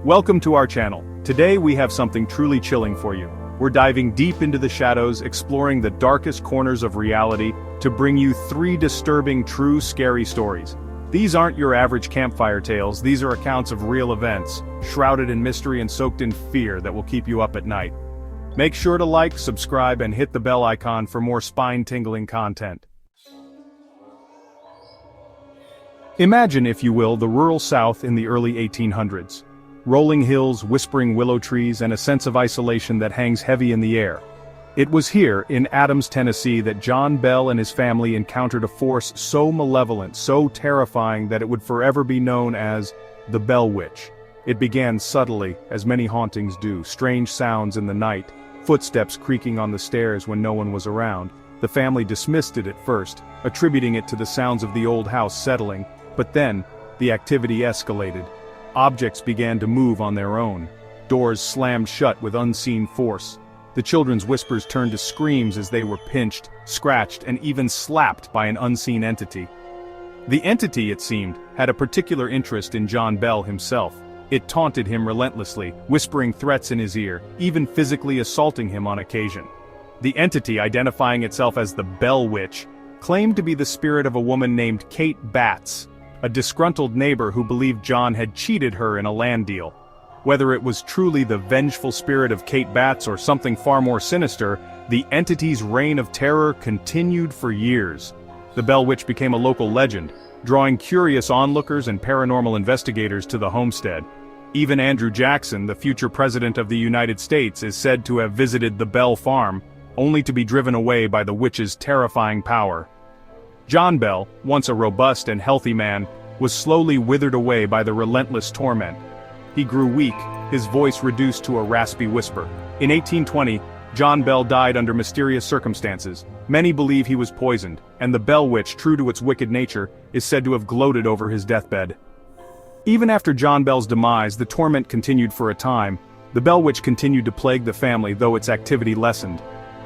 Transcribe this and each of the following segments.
Welcome to our channel. Today we have something truly chilling for you. We're diving deep into the shadows, exploring the darkest corners of reality, to bring you 3 disturbing, true, scary stories. These aren't your average campfire tales, these are accounts of real events, shrouded in mystery and soaked in fear that will keep you up at night. Make sure to like, subscribe, and hit the bell icon for more spine-tingling content. Imagine, if you will, the rural South in the early 1800s. Rolling hills, whispering willow trees, and a sense of isolation that hangs heavy in the air. It was here, in Adams, Tennessee, that John Bell and his family encountered a force so malevolent, so terrifying that it would forever be known as the Bell Witch. It began subtly, as many hauntings do, strange sounds in the night, footsteps creaking on the stairs when no one was around. The family dismissed it at first, attributing it to the sounds of the old house settling, but then, the activity escalated. Objects began to move on their own. Doors slammed shut with unseen force. The children's whispers turned to screams as they were pinched, scratched, and even slapped by an unseen entity. The entity, it seemed, had a particular interest in John Bell himself. It taunted him relentlessly, whispering threats in his ear, even physically assaulting him on occasion. The entity, identifying itself as the Bell Witch, claimed to be the spirit of a woman named Kate Batts, a disgruntled neighbor who believed John had cheated her in a land deal. Whether it was truly the vengeful spirit of Kate Batts or something far more sinister, the entity's reign of terror continued for years. The Bell Witch became a local legend, drawing curious onlookers and paranormal investigators to the homestead. Even Andrew Jackson, the future president of the United States, is said to have visited the Bell farm, only to be driven away by the witch's terrifying power. John Bell, once a robust and healthy man, was slowly withered away by the relentless torment. He grew weak, his voice reduced to a raspy whisper. In 1820, John Bell died under mysterious circumstances. Many believe he was poisoned, and the Bell Witch, true to its wicked nature, is said to have gloated over his deathbed. Even after John Bell's demise, the torment continued for a time. The Bell Witch continued to plague the family, though its activity lessened.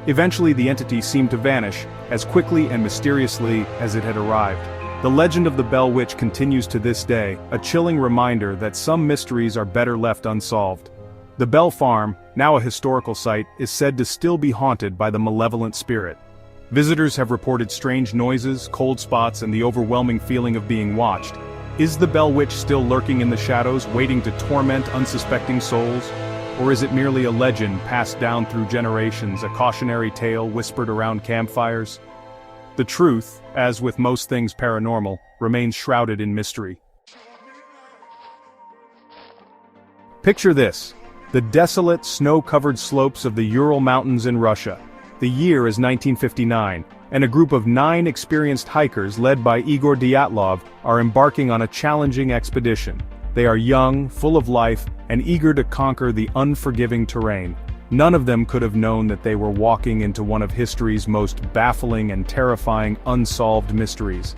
Eventually the entity seemed to vanish, as quickly and mysteriously as it had arrived. The legend of the Bell Witch continues to this day, a chilling reminder that some mysteries are better left unsolved. The Bell Farm, now a historical site, is said to still be haunted by the malevolent spirit. Visitors have reported strange noises, cold spots, and the overwhelming feeling of being watched. Is the Bell Witch still lurking in the shadows, waiting to torment unsuspecting souls? Or is it merely a legend passed down through generations, a cautionary tale whispered around campfires? The truth, as with most things paranormal, remains shrouded in mystery. Picture this: the desolate, snow-covered slopes of the Ural Mountains in Russia. The year is 1959, and a group of 9 experienced hikers led by Igor Dyatlov are embarking on a challenging expedition. They are young, full of life, and eager to conquer the unforgiving terrain. None of them could have known that they were walking into one of history's most baffling and terrifying unsolved mysteries.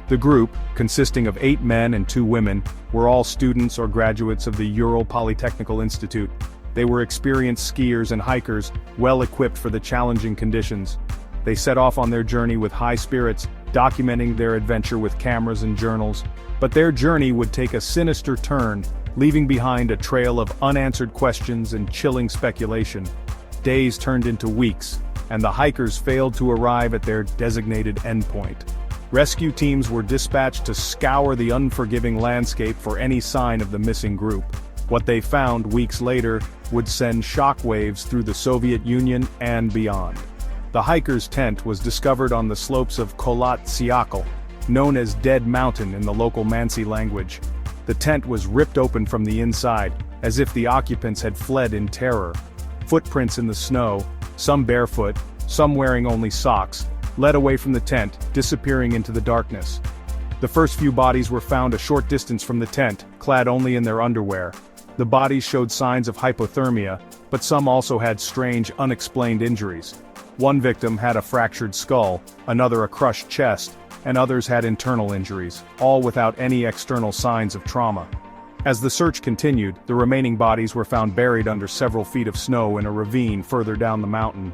The group, consisting of 8 men and 2 women, were all students or graduates of the Ural Polytechnical Institute. They were experienced skiers and hikers, well equipped for the challenging conditions. They set off on their journey with high spirits, documenting their adventure with cameras and journals. But their journey would take a sinister turn, leaving behind a trail of unanswered questions and chilling speculation. Days turned into weeks, and the hikers failed to arrive at their designated endpoint. Rescue teams were dispatched to scour the unforgiving landscape for any sign of the missing group. What they found weeks later would send shockwaves through the Soviet Union and beyond. The hikers' tent was discovered on the slopes of Kholat Syakhl, known as Dead Mountain in the local Mansi language. The tent was ripped open from the inside, as if the occupants had fled in terror. Footprints in the snow, some barefoot, some wearing only socks, led away from the tent, disappearing into the darkness. The first few bodies were found a short distance from the tent, clad only in their underwear. The bodies showed signs of hypothermia, but some also had strange, unexplained injuries. One victim had a fractured skull, another a crushed chest, and others had internal injuries, all without any external signs of trauma. As the search continued, the remaining bodies were found buried under several feet of snow in a ravine further down the mountain.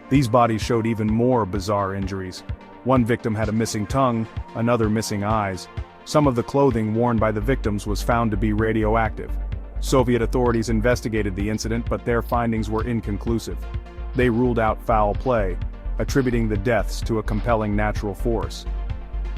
These bodies showed even more bizarre injuries. One victim had a missing tongue, another missing eyes. Some of the clothing worn by the victims was found to be radioactive. Soviet authorities investigated the incident, but their findings were inconclusive. They ruled out foul play, attributing the deaths to a compelling natural force.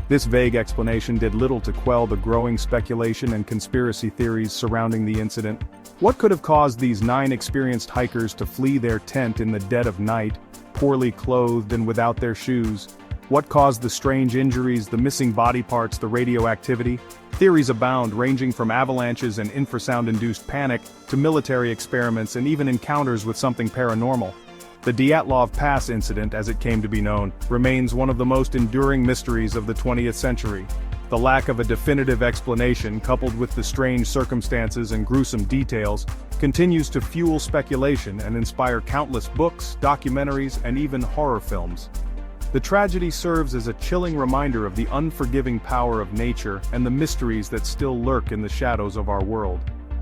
This vague explanation did little to quell the growing speculation and conspiracy theories surrounding the incident. What could have caused these 9 experienced hikers to flee their tent in the dead of night, poorly clothed and without their shoes? What caused the strange injuries, the missing body parts, the radioactivity? Theories abound, ranging from avalanches and infrasound-induced panic to military experiments and even encounters with something paranormal. The Dyatlov Pass incident, as it came to be known, remains one of the most enduring mysteries of the 20th century. The lack of a definitive explanation, coupled with the strange circumstances and gruesome details, continues to fuel speculation and inspire countless books, documentaries, and even horror films. The tragedy serves as a chilling reminder of the unforgiving power of nature and the mysteries that still lurk in the shadows of our world.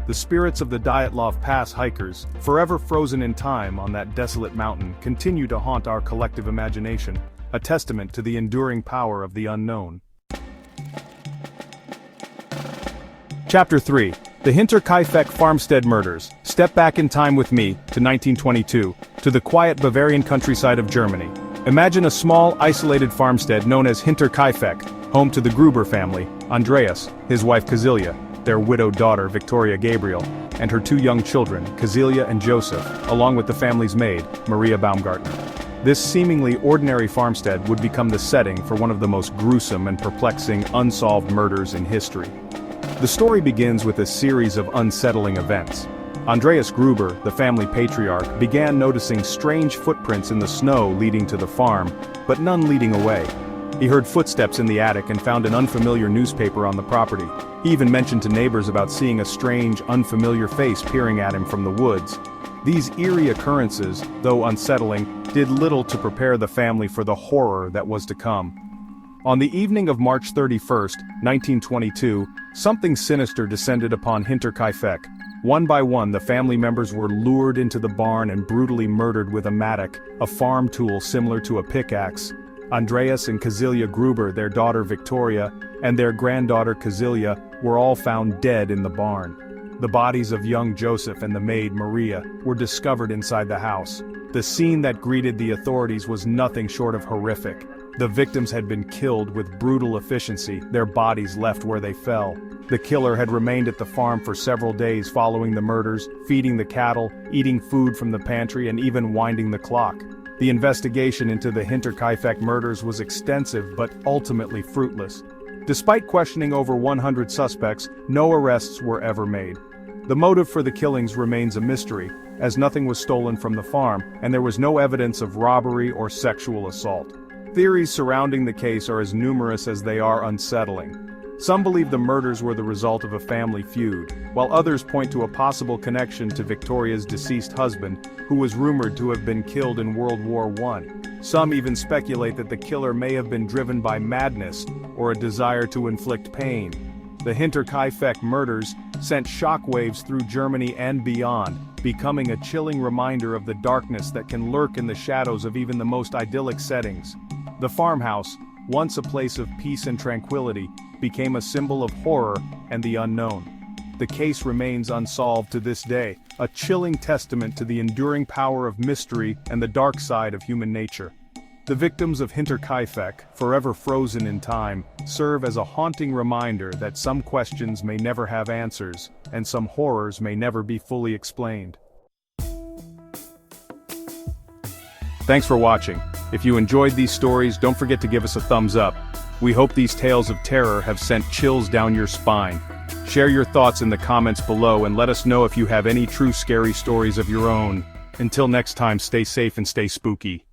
The spirits of the Dyatlov Pass hikers, forever frozen in time on that desolate mountain, continue to haunt our collective imagination, a testament to the enduring power of the unknown. Chapter 3. The Hinterkaifeck Farmstead Murders. Step back in time with me, to 1922, to the quiet Bavarian countryside of Germany. Imagine a small, isolated farmstead known as Hinterkaifeck, home to the Gruber family, Andreas, his wife Kazilia, their widowed daughter Victoria Gabriel, and her 2 young children, Kazilia and Joseph, along with the family's maid, Maria Baumgartner. This seemingly ordinary farmstead would become the setting for one of the most gruesome and perplexing unsolved murders in history. The story begins with a series of unsettling events. Andreas Gruber, the family patriarch, began noticing strange footprints in the snow leading to the farm, but none leading away. He heard footsteps in the attic and found an unfamiliar newspaper on the property. He even mentioned to neighbors about seeing a strange, unfamiliar face peering at him from the woods. These eerie occurrences, though unsettling, did little to prepare the family for the horror that was to come. On the evening of March 31st, 1922, something sinister descended upon Hinterkaifeck. One by one, the family members were lured into the barn and brutally murdered with a mattock, a farm tool similar to a pickaxe. Andreas and Kazilia Gruber, their daughter Victoria, and their granddaughter Kazilia were all found dead in the barn. The bodies of young Joseph and the maid Maria were discovered inside the house. The scene that greeted the authorities was nothing short of horrific. The victims had been killed with brutal efficiency, their bodies left where they fell. The killer had remained at the farm for several days following the murders, feeding the cattle, eating food from the pantry, and even winding the clock. The investigation into the Hinterkaifeck murders was extensive but ultimately fruitless. Despite questioning over 100 suspects, no arrests were ever made. The motive for the killings remains a mystery, as nothing was stolen from the farm, and there was no evidence of robbery or sexual assault. Theories surrounding the case are as numerous as they are unsettling. Some believe the murders were the result of a family feud, while others point to a possible connection to Victoria's deceased husband, who was rumored to have been killed in World War I. Some even speculate that the killer may have been driven by madness or a desire to inflict pain. The Hinterkaifeck murders sent shockwaves through Germany and beyond, becoming a chilling reminder of the darkness that can lurk in the shadows of even the most idyllic settings. The farmhouse, once a place of peace and tranquility, became a symbol of horror and the unknown. The case remains unsolved to this day, a chilling testament to the enduring power of mystery and the dark side of human nature. The victims of Hinterkaifeck, forever frozen in time, serve as a haunting reminder that some questions may never have answers, and some horrors may never be fully explained. Thanks for watching. If you enjoyed these stories, don't forget to give us a thumbs up. We hope these tales of terror have sent chills down your spine. Share your thoughts in the comments below and let us know if you have any true scary stories of your own. Until next time, stay safe and stay spooky.